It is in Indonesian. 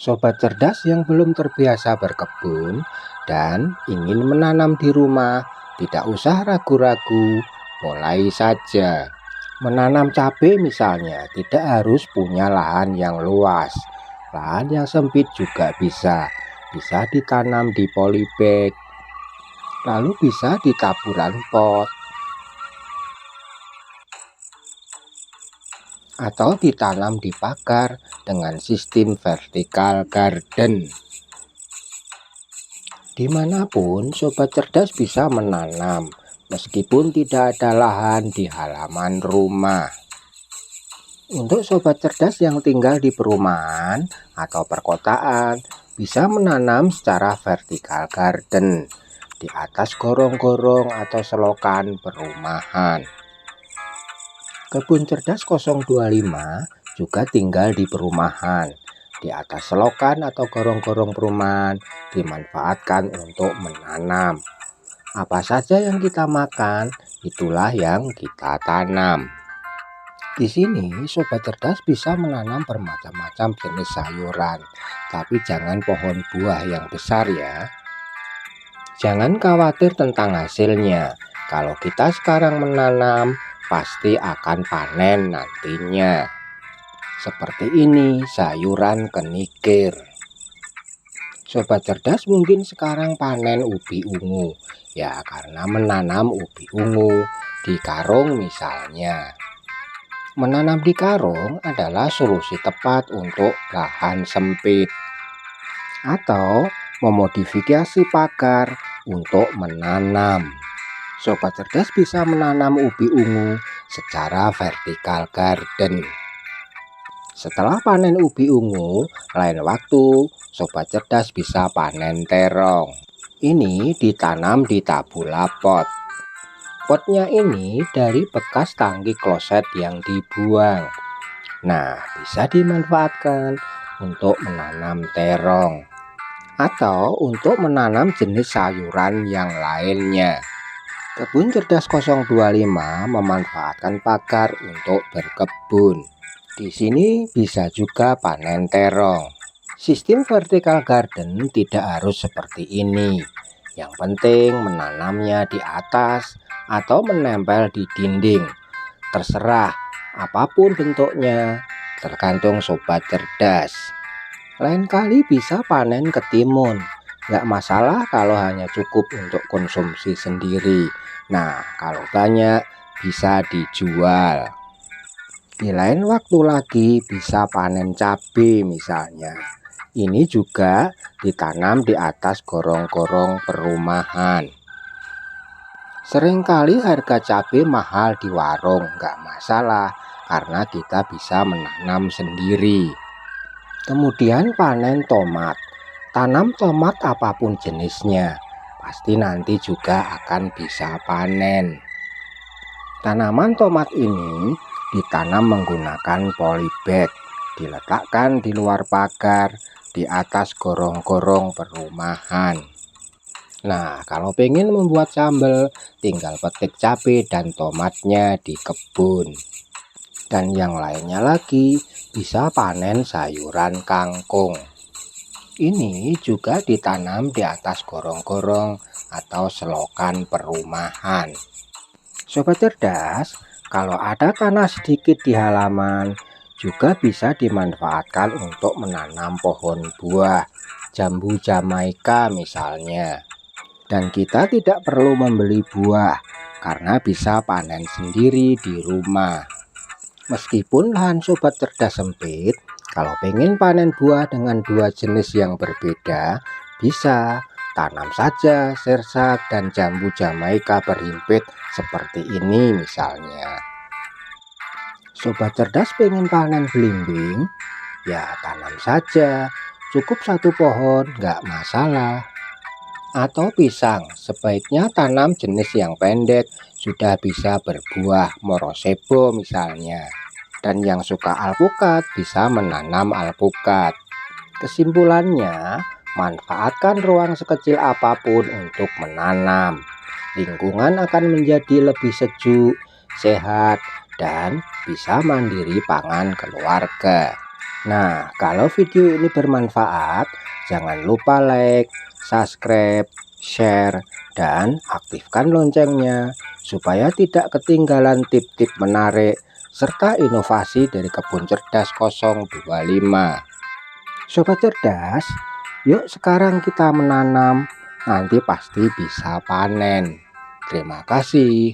Sobat cerdas yang belum terbiasa berkebun dan ingin menanam di rumah, tidak usah ragu-ragu, mulai saja. Menanam cabai misalnya tidak harus punya lahan yang luas. Lahan yang sempit juga bisa ditanam di polybag, lalu bisa di taburan pot atau ditanam di pagar dengan sistem vertical garden. Dimanapun sobat cerdas bisa menanam, meskipun tidak ada lahan di halaman rumah. Untuk sobat cerdas yang tinggal di perumahan atau perkotaan, bisa menanam secara vertical garden di atas gorong-gorong atau selokan perumahan. Kebun Cerdas 025 juga tinggal di perumahan. Di atas selokan atau gorong-gorong perumahan dimanfaatkan untuk menanam. Apa saja yang kita makan, itulah yang kita tanam. Di sini sobat cerdas bisa menanam bermacam-macam jenis sayuran, tapi jangan pohon buah yang besar ya. Jangan khawatir tentang hasilnya. Kalau kita sekarang menanam, pasti akan panen nantinya. Seperti ini sayuran kenikir. Sobat cerdas mungkin sekarang panen ubi ungu, ya karena menanam ubi ungu di karung misalnya. Menanam di karung adalah solusi tepat untuk lahan sempit, atau memodifikasi pagar untuk menanam. Sobat cerdas bisa menanam ubi ungu secara vertical garden. Setelah panen ubi ungu, lain waktu sobat cerdas bisa panen terong. Ini ditanam di tabula pot. Potnya ini dari bekas tangki kloset yang dibuang. Nah, bisa dimanfaatkan untuk menanam terong atau untuk menanam jenis sayuran yang lainnya. Kebun Cerdas 025 memanfaatkan pagar untuk berkebun. Di sini bisa juga panen terong. Sistem vertical garden tidak harus seperti ini. Yang penting menanamnya di atas atau menempel di dinding. Terserah apapun bentuknya, tergantung sobat cerdas. Lain kali bisa panen ketimun. Nggak masalah kalau hanya cukup untuk konsumsi sendiri. Nah, kalau banyak bisa dijual. Di lain waktu lagi bisa panen cabai misalnya. Ini juga ditanam di atas gorong-gorong perumahan. Seringkali harga cabai mahal di warung, nggak masalah karena kita bisa menanam sendiri. Kemudian panen tomat. Tanam tomat apapun jenisnya, pasti nanti juga akan bisa panen. Tanaman tomat ini ditanam menggunakan polybag, diletakkan di luar pagar, di atas gorong-gorong perumahan. Nah, kalau pengen membuat sambal, tinggal petik cabai dan tomatnya di kebun. Dan yang lainnya lagi, bisa panen sayuran kangkung. Ini juga ditanam di atas gorong-gorong atau selokan perumahan. Sobat cerdas, kalau ada tanah sedikit di halaman, juga bisa dimanfaatkan untuk menanam pohon buah, jambu Jamaika misalnya. Dan kita tidak perlu membeli buah, karena bisa panen sendiri di rumah. Meskipun lahan sobat cerdas sempit, kalau pengen panen buah dengan dua jenis yang berbeda, bisa tanam saja sirsak dan jambu Jamaika berhimpit seperti ini misalnya. Sobat cerdas pengen panen belimbing, ya tanam saja, cukup satu pohon, nggak masalah. Atau pisang, sebaiknya tanam jenis yang pendek, sudah bisa berbuah, morosebo misalnya. Dan yang suka alpukat bisa menanam alpukat. Kesimpulannya, manfaatkan ruang sekecil apapun untuk menanam. Lingkungan akan menjadi lebih sejuk, sehat, dan bisa mandiri pangan keluarga. Nah, kalau video ini bermanfaat, jangan lupa like, subscribe, share, dan aktifkan loncengnya supaya tidak ketinggalan tip-tip menarik serta inovasi dari Kebun Cerdas 025. Sobat cerdas, yuk sekarang kita menanam, nanti pasti bisa panen. Terima kasih.